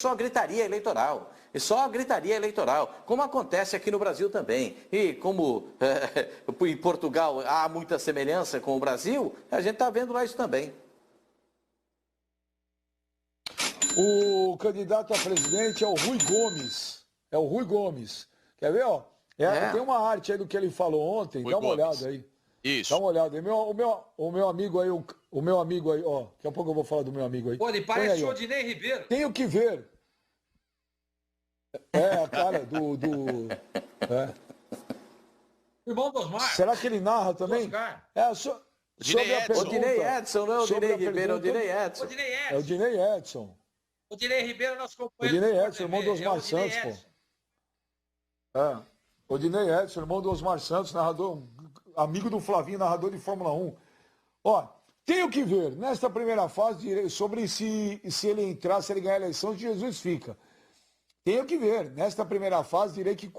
só gritaria eleitoral. É só gritaria eleitoral, como acontece aqui no Brasil também. E como em Portugal há muita semelhança com o Brasil, a gente está vendo lá isso também. O candidato a presidente é o Rui Gomes. É o Rui Gomes. Quer ver, ó? Tem uma arte aí do que ele falou ontem. Rui Dá uma Gomes. olhada aí. Isso. Dá uma olhada aí. O meu amigo aí, o meu amigo aí, ó. Daqui a pouco eu vou falar do meu amigo aí. Pô, ele parece o Odinei Ribeiro. Tenho que ver. É, a cara Irmão do Osmar. Será que ele narra também? Sobre a pergunta. Odinei Edson, não é Odinei Ribeiro, é Odinei Edson. Odinei Edson. É o Odinei Edson. Odinei Ribeiro é nosso companheiro. Odinei Edson, irmão do Osmar Santos, pô. Odinei Edson, irmão do Osmar Santos, narrador, amigo do Flavinho, narrador de Fórmula 1. Ó, tenho que ver, nesta primeira fase, sobre se ele entrar, se ele ganhar a eleição, se Jesus fica. Tenho que ver, nesta primeira fase, direi que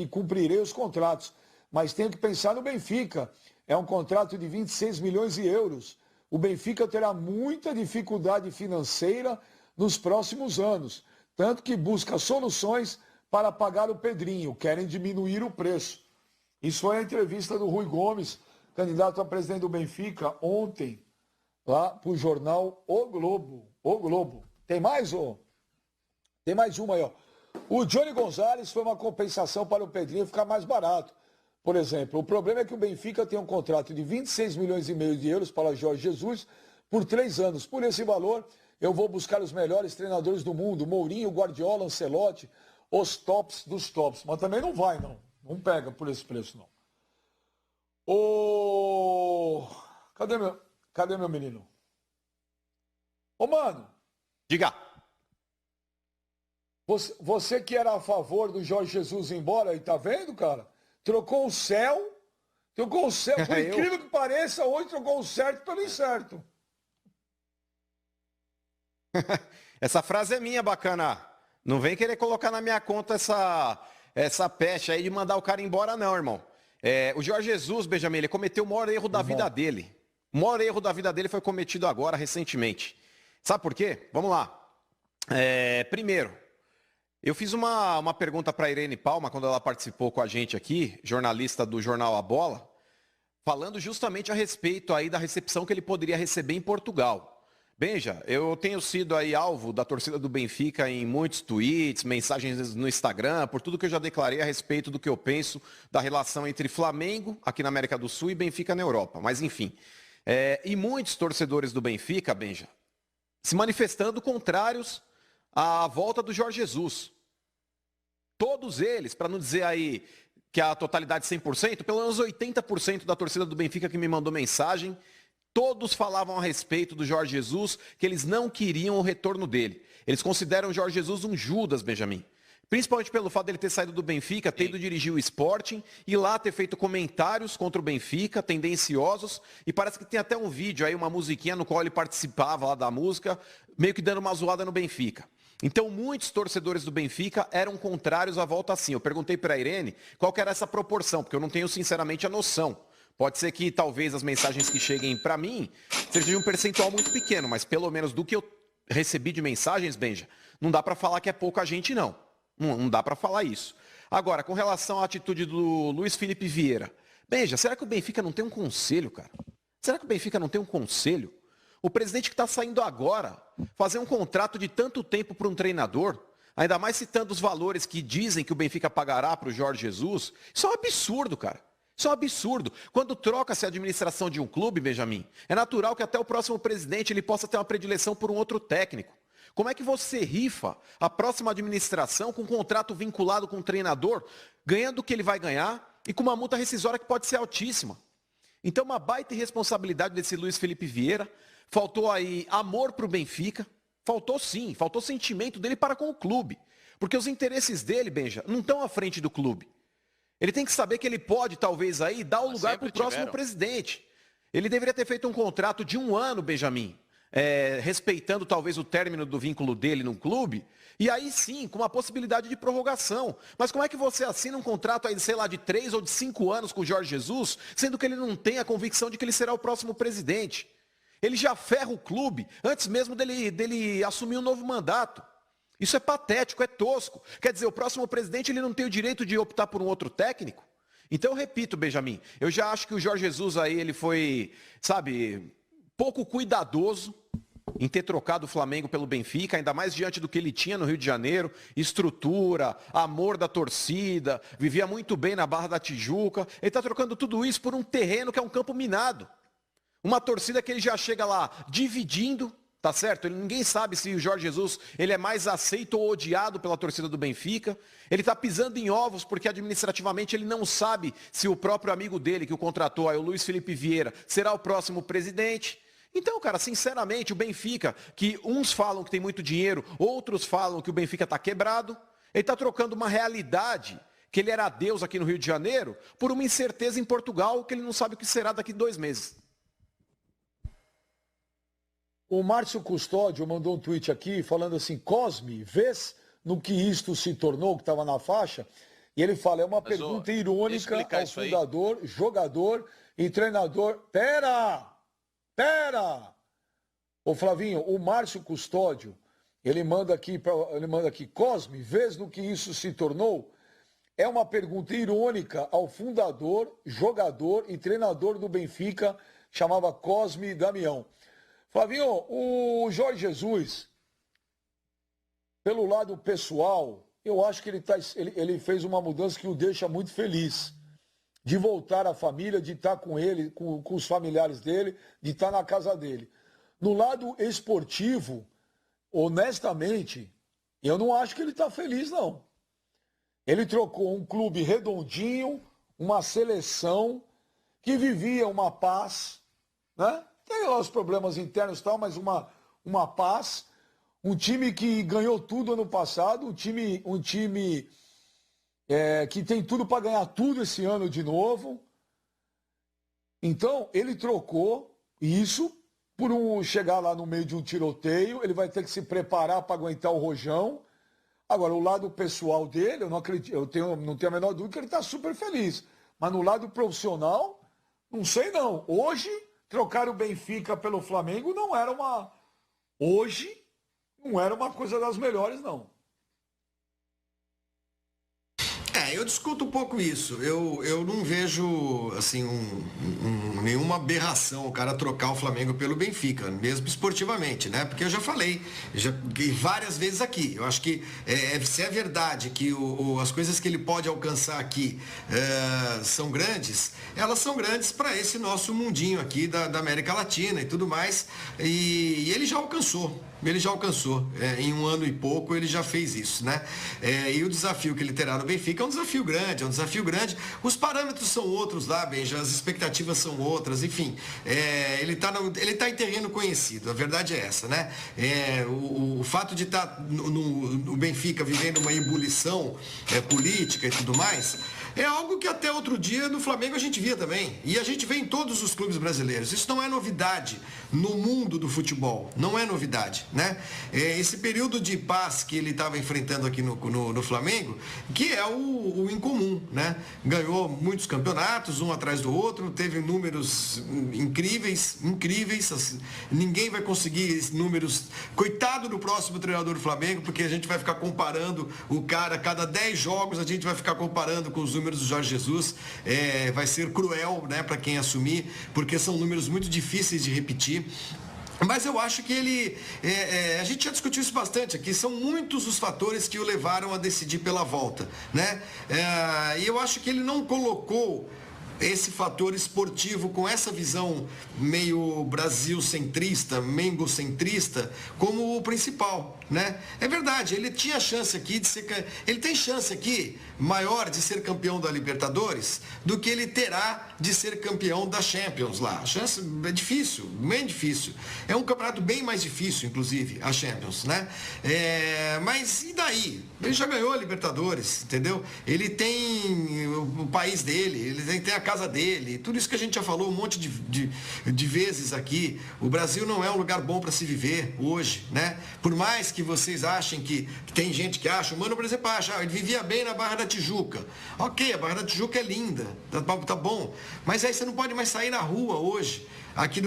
cumprirei os contratos. Mas tenho que pensar no Benfica. É um contrato de 26 milhões de euros. O Benfica terá muita dificuldade financeira nos próximos anos. Tanto que busca soluções para pagar o Pedrinho. Querem diminuir o preço. Isso foi a entrevista do Rui Gomes, candidato a presidente do Benfica, ontem, lá para o jornal O Globo. O Globo. Tem mais, ô? Tem mais uma aí, ó. O Johnny Gonzalez foi uma compensação para o Pedrinho ficar mais barato. Por exemplo, o problema é que o Benfica tem um contrato de 26 milhões e meio de euros para Jorge Jesus por 3 anos. Por esse valor, eu vou buscar os melhores treinadores do mundo, Mourinho, Guardiola, Ancelotti, os tops dos tops. Mas também não vai, não. Não pega por esse preço, não. Cadê meu menino? Ô, mano. Diga. Você que era a favor do Jorge Jesus ir embora, aí tá vendo, cara? Trocou o céu, por incrível que pareça, hoje trocou o certo pelo incerto. Essa frase é minha, bacana. Não vem querer colocar na minha conta essa peste aí de mandar o cara embora, não, irmão. O Jorge Jesus, Benjamin, ele cometeu o maior erro da vida dele. O maior erro da vida dele foi cometido agora, recentemente. Sabe por quê? Vamos lá. Primeiro, eu fiz uma pergunta para a Irene Palma, quando ela participou com a gente aqui, jornalista do jornal A Bola, falando justamente a respeito aí da recepção que ele poderia receber em Portugal. Benja, eu tenho sido aí alvo da torcida do Benfica em muitos tweets, mensagens no Instagram, por tudo que eu já declarei a respeito do que eu penso da relação entre Flamengo, aqui na América do Sul, e Benfica na Europa. Mas enfim, e muitos torcedores do Benfica, Benja, se manifestando contrários à volta do Jorge Jesus. Todos eles, para não dizer aí que a totalidade 100%, pelo menos 80% da torcida do Benfica que me mandou mensagem, todos falavam a respeito do Jorge Jesus, que eles não queriam o retorno dele. Eles consideram o Jorge Jesus um Judas, Benjamin. Principalmente pelo fato dele ter saído do Benfica, ter ido dirigir o Sporting, e lá ter feito comentários contra o Benfica, tendenciosos, e parece que tem até um vídeo aí, uma musiquinha no qual ele participava lá da música, meio que dando uma zoada no Benfica. Então, muitos torcedores do Benfica eram contrários à volta assim. Eu perguntei para a Irene qual que era essa proporção, porque eu não tenho sinceramente a noção. Pode ser que talvez as mensagens que cheguem para mim sejam de um percentual muito pequeno, mas pelo menos do que eu recebi de mensagens, Benja, não dá para falar que é pouca gente, não. Não dá para falar isso. Agora, com relação à atitude do Luiz Felipe Vieira. Benja, será que o Benfica não tem um conselho, cara? Será que o Benfica não tem um conselho? O presidente que está saindo agora, fazer um contrato de tanto tempo para um treinador, ainda mais citando os valores que dizem que o Benfica pagará para o Jorge Jesus, isso é um absurdo, cara. Isso é um absurdo. Quando troca-se a administração de um clube, Benjamin, é natural que até o próximo presidente ele possa ter uma predileção por um outro técnico. Como é que você rifa a próxima administração com um contrato vinculado com um treinador, ganhando o que ele vai ganhar e com uma multa rescisória que pode ser altíssima? Então, uma baita irresponsabilidade desse Luiz Felipe Vieira. Faltou aí amor para o Benfica. Faltou sim, faltou sentimento dele para com o clube. Porque os interesses dele, Benja, não estão à frente do clube. Ele tem que saber que ele pode, talvez, aí, dar o lugar para o próximo presidente. Ele deveria ter feito um contrato de 1 ano, Benjamin, respeitando talvez o término do vínculo dele no clube, e aí sim, com uma possibilidade de prorrogação. Mas como é que você assina um contrato aí, sei lá, de 3 ou de 5 anos com o Jorge Jesus, sendo que ele não tem a convicção de que ele será o próximo presidente? Ele já ferra o clube antes mesmo dele assumir um novo mandato. Isso é patético, é tosco. Quer dizer, o próximo presidente ele não tem o direito de optar por um outro técnico? Então, eu repito, Benjamin, eu já acho que o Jorge Jesus aí, ele foi, sabe, pouco cuidadoso em ter trocado o Flamengo pelo Benfica, ainda mais diante do que ele tinha no Rio de Janeiro, estrutura, amor da torcida, vivia muito bem na Barra da Tijuca. Ele está trocando tudo isso por um terreno que é um campo minado. Uma torcida que ele já chega lá dividindo, tá certo? Ninguém sabe se o Jorge Jesus ele é mais aceito ou odiado pela torcida do Benfica. Ele está pisando em ovos porque administrativamente ele não sabe se o próprio amigo dele que o contratou, aí, o Luiz Felipe Vieira, será o próximo presidente. Então, cara, sinceramente, o Benfica, que uns falam que tem muito dinheiro, outros falam que o Benfica está quebrado, ele está trocando uma realidade, que ele era Deus aqui no Rio de Janeiro, por uma incerteza em Portugal, que ele não sabe o que será daqui 2 meses. O Márcio Custódio mandou um tweet aqui falando assim, Cosme, vês no que isto se tornou, que estava na faixa? E ele fala, é uma pergunta irônica ao fundador, jogador e treinador. Pera! Ô Flavinho, o Márcio Custódio, ele manda aqui, Cosme, vês no que isso se tornou? É uma pergunta irônica ao fundador, jogador e treinador do Benfica, chamava Cosme Damião. Flavinho, o Jorge Jesus, pelo lado pessoal, eu acho que ele fez uma mudança que o deixa muito feliz. De voltar à família, de estar com ele, com os familiares dele, de estar na casa dele. No lado esportivo, honestamente, eu não acho que ele está feliz, não. Ele trocou um clube redondinho, uma seleção que vivia uma paz, né? Tem lá os problemas internos e tal, mas uma paz. Um time que ganhou tudo ano passado, um time que tem tudo para ganhar tudo esse ano de novo. Então, ele trocou isso por chegar lá no meio de um tiroteio, ele vai ter que se preparar para aguentar o rojão. Agora, o lado pessoal dele, eu não acredito, não tenho a menor dúvida que ele está super feliz. Mas no lado profissional, não sei não. Hoje, trocar o Benfica pelo Flamengo não era uma coisa das melhores, não. Eu discuto um pouco isso. Eu não vejo assim nenhuma aberração o cara trocar o Flamengo pelo Benfica, mesmo esportivamente, né? Porque eu já falei várias vezes aqui. Eu acho que se é verdade que as coisas que ele pode alcançar aqui são grandes, elas são grandes para esse nosso mundinho aqui da América Latina e tudo mais. E ele já alcançou. Em 1 ano e pouco ele já fez isso, né? E o desafio que ele terá no Benfica é um desafio grande. Os parâmetros são outros lá, Benja, as expectativas são outras, enfim. Ele tá em terreno conhecido, a verdade é essa, né? O fato de estar no Benfica vivendo uma ebulição política e tudo mais, é algo que até outro dia no Flamengo a gente via também. E a gente vê em todos os clubes brasileiros. Isso não é novidade no mundo do futebol. Não é novidade, né? Esse período de paz que ele estava enfrentando aqui no Flamengo, que é o incomum, né? Ganhou muitos campeonatos, um atrás do outro, teve números incríveis. Assim, ninguém vai conseguir esses números. Coitado do próximo treinador do Flamengo, porque a gente vai ficar comparando o cara, a cada 10 jogos a gente vai ficar comparando com os números do Jorge Jesus. Vai ser cruel, né, para quem assumir, porque são números muito difíceis de repetir. Mas eu acho que a gente já discutiu isso bastante aqui, são muitos os fatores que o levaram a decidir pela volta, né? E eu acho que ele não colocou esse fator esportivo com essa visão meio Brasil-centrista, Mengo-centrista, como o principal, né? É verdade, ele tinha chance aqui de ser... Ele tem chance aqui maior de ser campeão da Libertadores do que ele terá de ser campeão da Champions lá. A chance é difícil, bem difícil. É um campeonato bem mais difícil, inclusive, a Champions, né? Mas e daí? Ele já ganhou a Libertadores, entendeu? Ele tem o país dele, ele tem a casa dele, tudo isso que a gente já falou um monte de vezes aqui. O Brasil não é um lugar bom para se viver hoje, né? Por mais que vocês achem que tem gente que acha, o Mano, por exemplo, acha, ele vivia bem na Barra da Tijuca. Ok, a Barra da Tijuca é linda, tá bom, mas aí você não pode mais sair na rua hoje.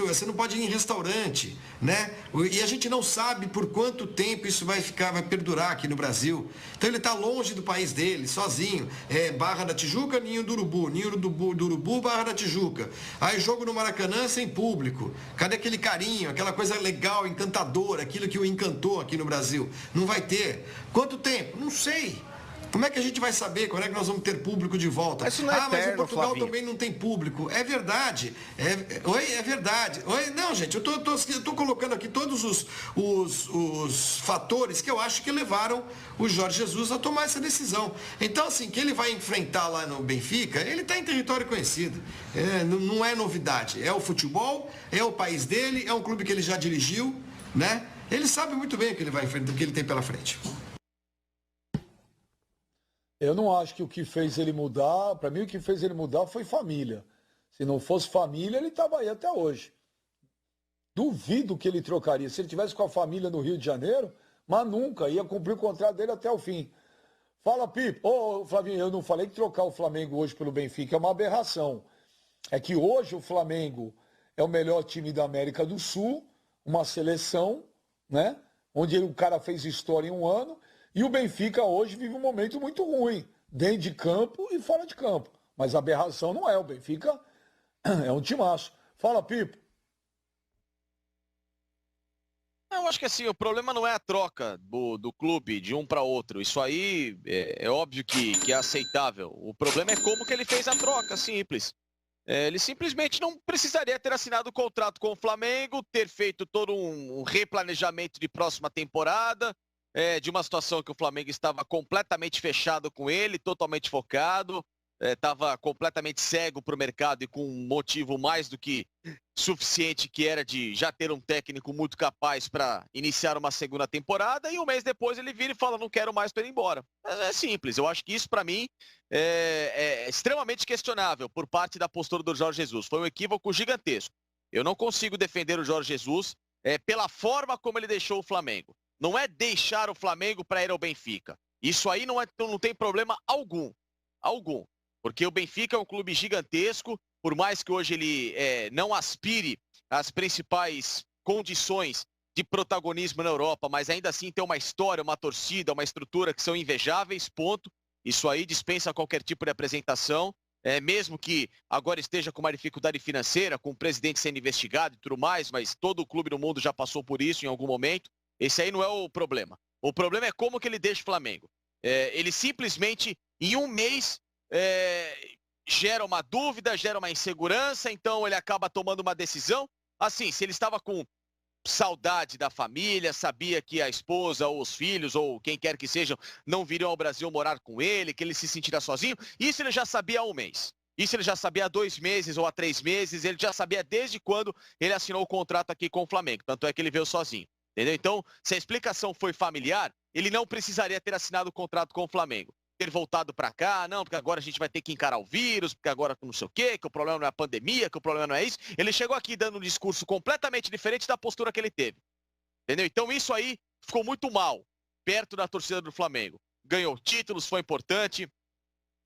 você não pode ir em restaurante, né? E a gente não sabe por quanto tempo isso vai perdurar aqui no Brasil. Então ele está longe do país dele, sozinho. Barra da Tijuca, Ninho do Urubu, Barra da Tijuca. Aí jogo no Maracanã sem público. Cadê aquele carinho, aquela coisa legal, encantadora, aquilo que o encantou aqui no Brasil? Não vai ter. Quanto tempo? Não sei. Como é que a gente vai saber quando é que nós vamos ter público de volta? Isso não é mas eterno, em Portugal Flavinho. também não tem público. É verdade. É verdade. Não, gente, eu tô colocando aqui todos os fatores que eu acho que levaram o Jorge Jesus a tomar essa decisão. Então, assim, que ele vai enfrentar lá no Benfica, ele está em território conhecido. Não é novidade. É o futebol, é o país dele, é um clube que ele já dirigiu, né? Ele sabe muito bem o que ele vai enfrentar, o que ele tem pela frente. Eu não acho que o que fez ele mudar, para mim o que fez ele mudar foi família. Se não fosse família, ele estava aí até hoje. Duvido que ele trocaria. Se ele tivesse com a família no Rio de Janeiro, mas nunca, ia cumprir o contrato dele até o fim. Fala, Pipo. Ô, Flavinho, eu não falei que trocar o Flamengo hoje pelo Benfica é uma aberração. É que hoje o Flamengo é o melhor time da América do Sul, uma seleção, né? Onde o cara fez história em um ano. E o Benfica hoje vive um momento muito ruim, dentro de campo e fora de campo. Mas a aberração não é, o Benfica é um timaço. Fala, Pipo. Eu acho que assim, o problema não é a troca do clube de um para outro. Isso aí é óbvio que é aceitável. O problema é como que ele fez a troca, simples. Ele simplesmente não precisaria ter assinado o contrato com o Flamengo, ter feito todo um replanejamento de próxima temporada, de uma situação que o Flamengo estava completamente fechado com ele, totalmente focado, estava completamente cego para o mercado e com um motivo mais do que suficiente, que era de já ter um técnico muito capaz para iniciar uma segunda temporada, e um mês depois ele vira e fala, não quero mais, para ir embora. É simples, eu acho que isso para mim é extremamente questionável por parte da postura do Jorge Jesus. Foi um equívoco gigantesco. Eu não consigo defender o Jorge Jesus pela forma como ele deixou o Flamengo. Não é deixar o Flamengo para ir ao Benfica. Isso aí não tem problema algum. Porque o Benfica é um clube gigantesco, por mais que hoje ele não aspire às principais condições de protagonismo na Europa, mas ainda assim tem uma história, uma torcida, uma estrutura que são invejáveis, ponto. Isso aí dispensa qualquer tipo de apresentação. Mesmo que agora esteja com uma dificuldade financeira, com o presidente sendo investigado e tudo mais, mas todo o clube no mundo já passou por isso em algum momento. Esse aí não é o problema. O problema é como que ele deixa o Flamengo. Ele simplesmente, em um mês, gera uma dúvida, gera uma insegurança, então ele acaba tomando uma decisão. Assim, se ele estava com saudade da família, sabia que a esposa ou os filhos ou quem quer que sejam não viriam ao Brasil morar com ele, que ele se sentirá sozinho, isso ele já sabia há um mês. Isso ele já sabia há 2 meses ou há 3 meses, ele já sabia desde quando ele assinou o contrato aqui com o Flamengo, tanto é que ele veio sozinho. Entendeu? Então, se a explicação foi familiar, ele não precisaria ter assinado o contrato com o Flamengo. Ter voltado para cá, não, porque agora a gente vai ter que encarar o vírus, porque agora não sei o quê, que o problema não é a pandemia, que o problema não é isso. Ele chegou aqui dando um discurso completamente diferente da postura que ele teve. Entendeu? Então isso aí ficou muito mal, perto da torcida do Flamengo. Ganhou títulos, foi importante.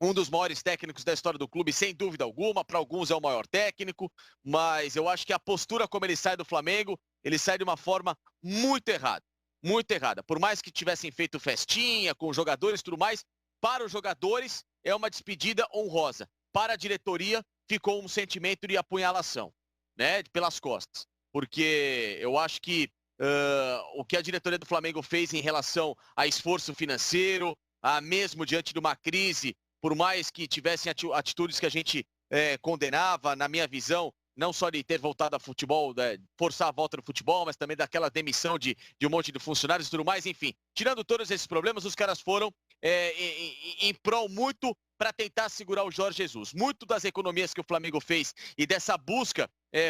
Um dos maiores técnicos da história do clube, sem dúvida alguma. Para alguns é o maior técnico, mas eu acho que a postura como ele sai do Flamengo, ele sai de uma forma muito errada. Muito errada. Por mais que tivessem feito festinha com os jogadores e tudo mais, para os jogadores é uma despedida honrosa. Para a diretoria ficou um sentimento de apunhalação, né, pelas costas. Porque eu acho que o que a diretoria do Flamengo fez em relação a esforço financeiro, mesmo diante de uma crise, por mais que tivessem atitudes que a gente condenava, na minha visão, não só de ter voltado ao futebol, forçar a volta do futebol, mas também daquela demissão de um monte de funcionários e tudo mais, enfim. Tirando todos esses problemas, os caras foram em prol muito para tentar segurar o Jorge Jesus. Muito das economias que o Flamengo fez e dessa busca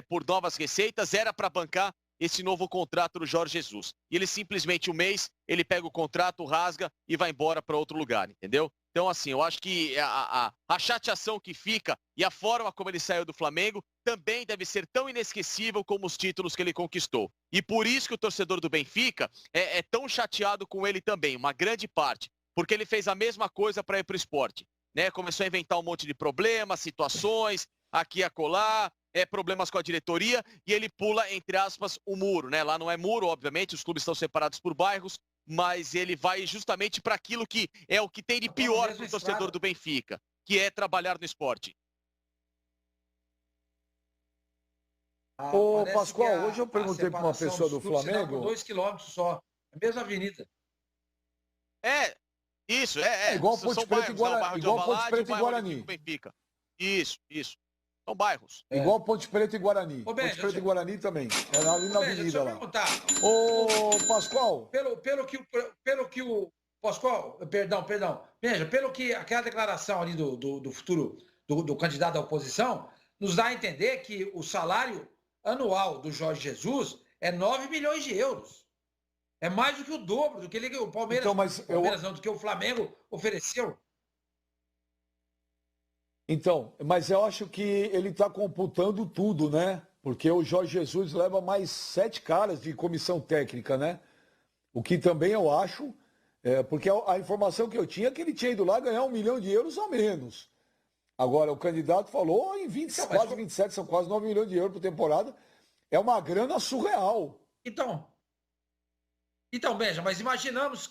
por novas receitas era para bancar esse novo contrato do Jorge Jesus. E ele simplesmente, um mês, ele pega o contrato, rasga e vai embora para outro lugar, entendeu? Então, assim, eu acho que a chateação que fica e a forma como ele saiu do Flamengo também deve ser tão inesquecível como os títulos que ele conquistou. E por isso que o torcedor do Benfica é tão chateado com ele também, uma grande parte. Porque ele fez a mesma coisa para ir para o esporte, né? Começou a inventar um monte de problemas, situações, aqui e acolá, problemas com a diretoria e ele pula, entre aspas, o muro, né? Lá não é muro, obviamente, os clubes estão separados por bairros, mas ele vai justamente para aquilo que é o que tem de pior para o torcedor do Benfica, que é trabalhar no esporte. Ô, Pascoal, hoje eu perguntei para uma pessoa do Flamengo... 2 quilômetros só, a mesma avenida. Isso, igual Ponte Preta e Guarani. Igual Ponte Preta e Guarani. Benfica. Isso. São bairros. Igual Ponte Preta e Guarani. Ô, Ponte Preta e Guarani também. É ali na avenida lá. Perguntar. Ô, Pascoal. Pelo que o... Pascoal, perdão. Veja, pelo que aquela declaração ali do futuro do candidato da oposição, nos dá a entender que o salário anual do Jorge Jesus é 9 milhões de euros. É mais do que o dobro do que o Palmeiras, então, do que o Flamengo ofereceu. Então, mas eu acho que ele está computando tudo, né? Porque o Jorge Jesus leva mais 7 caras de comissão técnica, né? O que também eu acho, porque a informação que eu tinha é que ele tinha ido lá ganhar 1 milhão de euros a menos. Agora, o candidato falou em 27, são quase 9 milhões de euros por temporada. É uma grana surreal. Então, Benja, mas imaginemos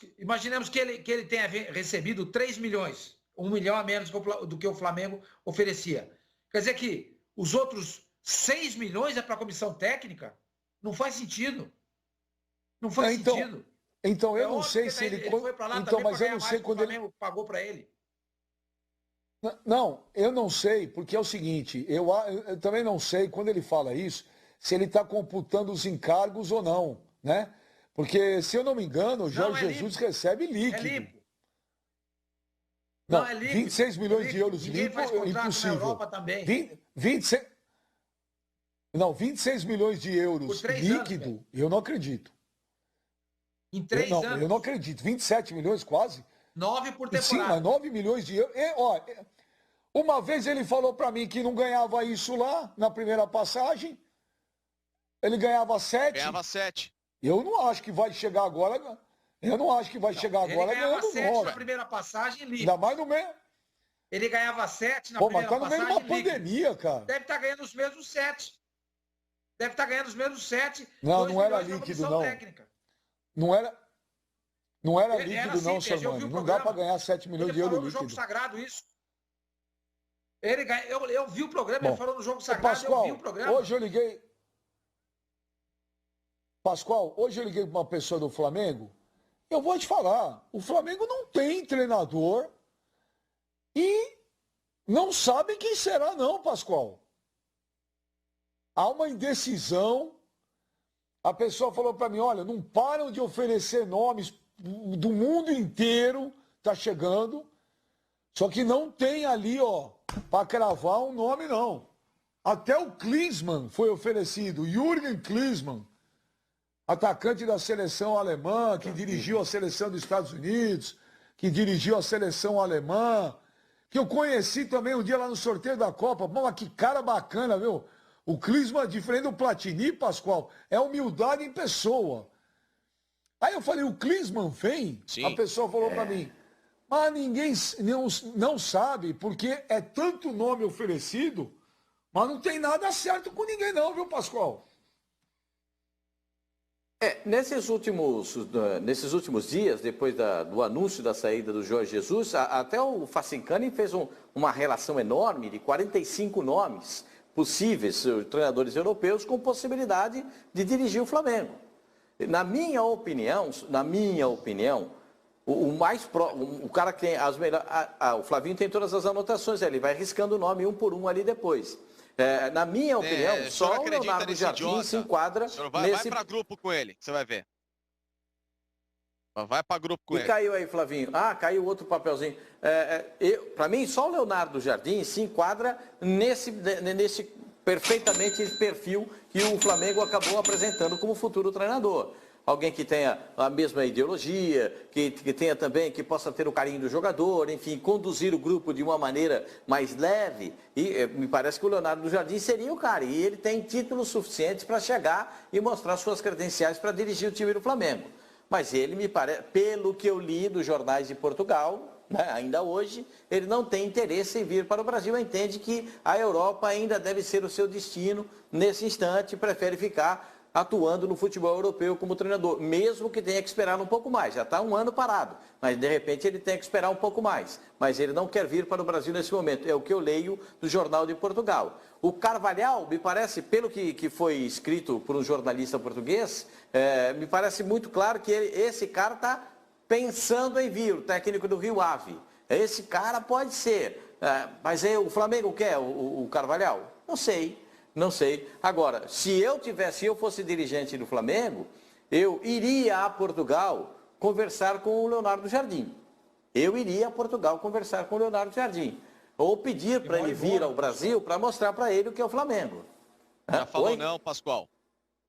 que ele tenha recebido 3 milhões, 1 milhão a menos do que o Flamengo oferecia. Quer dizer que os outros 6 milhões é para a comissão técnica? Não faz sentido. Não faz sentido. Então, eu não sei se ele foi para lá então, também mas eu não sei quando o Flamengo pagou para ele. Não, eu não sei, porque é o seguinte, eu também não sei, quando ele fala isso, se ele está computando os encargos ou não, né? Porque, se eu não me engano, o Jorge Jesus recebe líquido. É limpo. Não, é líquido. 26 milhões de euros limpo, impossível. Na Europa também. 26 milhões de euros líquido, anos, eu não acredito. Em 3 anos. Eu não acredito. 27 milhões quase. 9 por temporada. Sim, mas 9 milhões de euros. Uma vez ele falou para mim que não ganhava isso lá, na primeira passagem. Ele ganhava 7. Ganhava 7. Eu não acho que vai chegar agora. Eu não acho que vai chegar agora ganhando 9. Ele ganhava 7 na primeira passagem livre. Ainda mais no meio. Ele ganhava 7 na primeira passagem. Mas tá no meio de uma pandemia, cara. Deve estar ganhando os mesmos 7. Não era líquido, não. Técnica. Não era líquido, não, Sermani. Não dá para ganhar 7 milhões de euros líquido. Ele falou no jogo sagrado isso. Eu vi o programa, ele falou no jogo sagrado, Pascoal, eu vi o programa. Pascoal, hoje eu liguei para uma pessoa do Flamengo, eu vou te falar, o Flamengo não tem treinador e não sabe quem será não, Pascoal. Há uma indecisão, a pessoa falou para mim, olha, não param de oferecer nomes do mundo inteiro, tá chegando, só que não tem ali, para cravar um nome, não. Até o Klinsmann foi oferecido, Jürgen Klinsmann, atacante da seleção alemã, que dirigiu a seleção dos Estados Unidos, que dirigiu a seleção alemã, que eu conheci também um dia lá no sorteio da Copa. Mas que cara bacana, viu? O Klinsmann, diferente do Platini, Pascoal, é humildade em pessoa. Aí eu falei, o Klinsmann vem? Sim. A pessoa falou para mim, mas ninguém não sabe, porque é tanto nome oferecido, mas não tem nada certo com ninguém não, viu, Pascoal? Nesses últimos dias, depois do anúncio da saída do Jorge Jesus, até o Facincani fez uma relação enorme de 45 nomes possíveis, treinadores europeus, com possibilidade de dirigir o Flamengo. Na minha opinião, o cara que tem as melhores... o Flavinho tem todas as anotações, ele vai riscando o nome um por um ali depois. Na minha opinião, só o Leonardo Jardim se enquadra nesse... Vai para grupo com ele, você vai ver. Vai para grupo com ele. E caiu aí, Flavinho. Caiu outro papelzinho. Para mim, só o Leonardo Jardim se enquadra nesse perfeitamente esse perfil que o Flamengo acabou apresentando como futuro treinador. Alguém que tenha a mesma ideologia, que tenha também, que possa ter o carinho do jogador, enfim, conduzir o grupo de uma maneira mais leve. E me parece que o Leonardo Jardim seria o cara. E ele tem títulos suficientes para chegar e mostrar suas credenciais para dirigir o time do Flamengo. Mas ele me parece, pelo que eu li dos jornais de Portugal, né, ainda hoje, ele não tem interesse em vir para o Brasil, entende que a Europa ainda deve ser o seu destino nesse instante, prefere ficar atuando no futebol europeu como treinador, mesmo que tenha que esperar um pouco mais. Já está um ano parado, mas de repente ele tem que esperar um pouco mais. Mas ele não quer vir para o Brasil nesse momento, é o que eu leio do Jornal de Portugal. O Carvalhal, me parece, pelo que foi escrito por um jornalista português, me parece muito claro que esse cara está pensando em vir, o técnico do Rio Ave. Esse cara pode ser. Mas o Flamengo quer o Carvalhal? Não sei. Não sei. Agora, se eu fosse dirigente do Flamengo, eu iria a Portugal conversar com o Leonardo Jardim. Eu iria a Portugal conversar com o Leonardo Jardim. Ou pedir para ele vir ao Brasil para mostrar para ele o que é o Flamengo. Já falou não, Pascoal.